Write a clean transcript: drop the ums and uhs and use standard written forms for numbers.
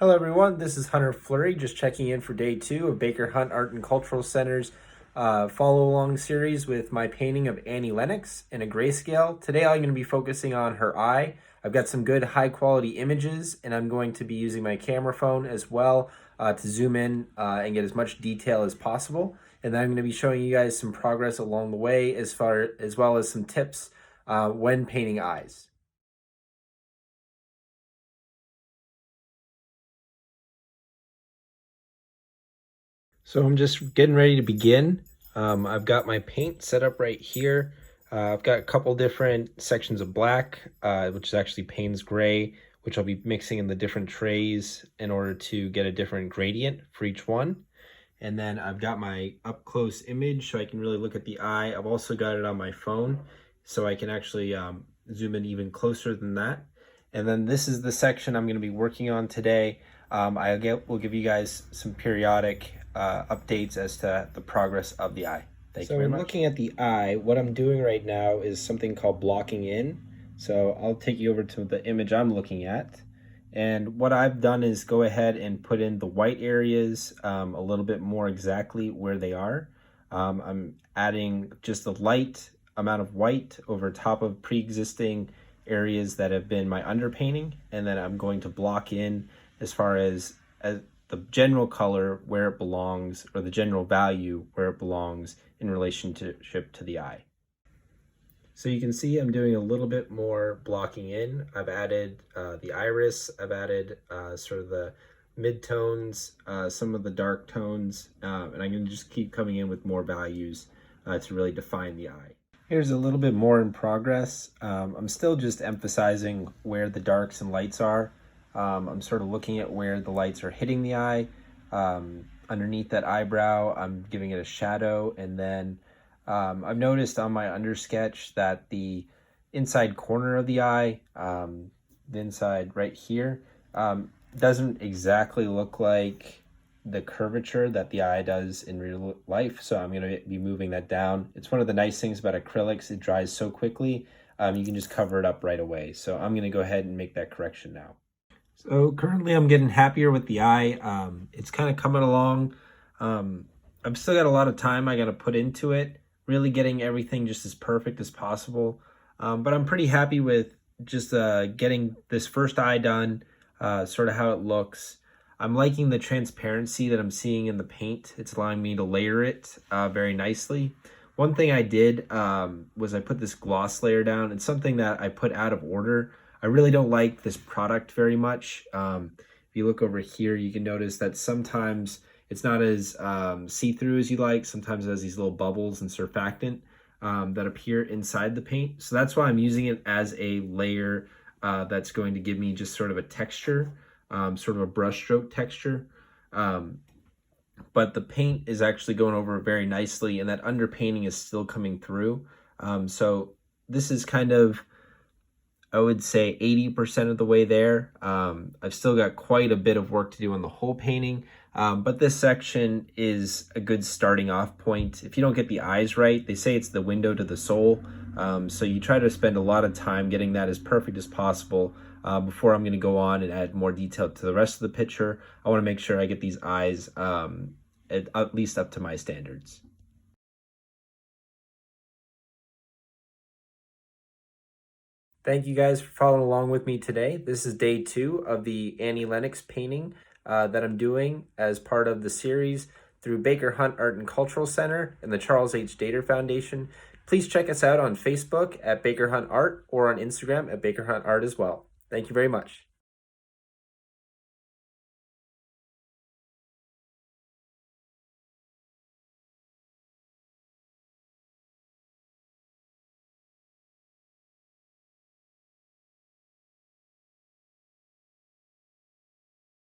Hello everyone, this is Hunter Fleury, just checking in for day 2 of Baker Hunt Art and Cultural Center's follow-along series with my painting of Annie Lennox in a grayscale. Today I'm going to be focusing on her eye. I've got some good high-quality images, and I'm going to be using my camera phone as well to zoom in and get as much detail as possible. And then I'm going to be showing you guys some progress along the way as well as some tips when painting eyes. So I'm just getting ready to begin. I've got my paint set up right here. I've got a couple different sections of black, which is actually Payne's gray, which I'll be mixing in the different trays in order to get a different gradient for each one. And then I've got my up close image so I can really look at the eye. I've also got it on my phone so I can actually zoom in even closer than that. And then this is the section I'm going to be working on today. We'll give you guys some periodic updates as to the progress of the eye. Thank you very much. So looking at the eye, what I'm doing right now is something called blocking in. So I'll take you over to the image I'm looking at. And what I've done is go ahead and put in the white areas a little bit more exactly where they are. I'm adding just a light amount of white over top of pre-existing areas that have been my underpainting, and then I'm going to block in as far as the general color where it belongs, or the general value where it belongs in relationship to the eye. So you can see I'm doing a little bit more blocking in. I've added the iris, I've added sort of the mid-tones, some of the dark tones, and I'm going to just keep coming in with more values to really define the eye. Here's a little bit more in progress. I'm still just emphasizing where the darks and lights are. I'm sort of looking at where the lights are hitting the eye. Underneath that eyebrow, I'm giving it a shadow, and then I've noticed on my undersketch that the inside corner of the eye, the inside right here, doesn't exactly look like the curvature that the eye does in real life. So I'm going to be moving that down. It's one of the nice things about acrylics. It dries so quickly. You can just cover it up right away. So I'm going to go ahead and make that correction now. So currently I'm getting happier with the eye. It's kind of coming along. I've still got a lot of time I got to put into it, really getting everything just as perfect as possible. But I'm pretty happy with just getting this first eye done, sort of how it looks. I'm liking the transparency that I'm seeing in the paint. It's allowing me to layer it very nicely. One thing I did was I put this gloss layer down. It's something that I put out of order. I really don't like this product very much. If you look over here, you can notice that sometimes it's not as see-through as you like. Sometimes it has these little bubbles and surfactant that appear inside the paint. So that's why I'm using it as a layer that's going to give me just sort of a texture, sort of a brushstroke texture. But the paint is actually going over very nicely, and that underpainting is still coming through. So this is kind of, I would say, 80% of the way there. I've still got quite a bit of work to do on the whole painting, but this section is a good starting off point. If you don't get the eyes right, they say it's the window to the soul. So you try to spend a lot of time getting that as perfect as possible before I'm going to go on and add more detail to the rest of the picture. I want to make sure I get these eyes at least up to my standards. Thank you guys for following along with me today. This is day 2 of the Annie Lennox painting that I'm doing as part of the series through Baker Hunt Art and Cultural Center and the Charles H. Dater Foundation. Please check us out on Facebook at Baker Hunt Art or on Instagram at Baker Hunt Art as well. Thank you very much.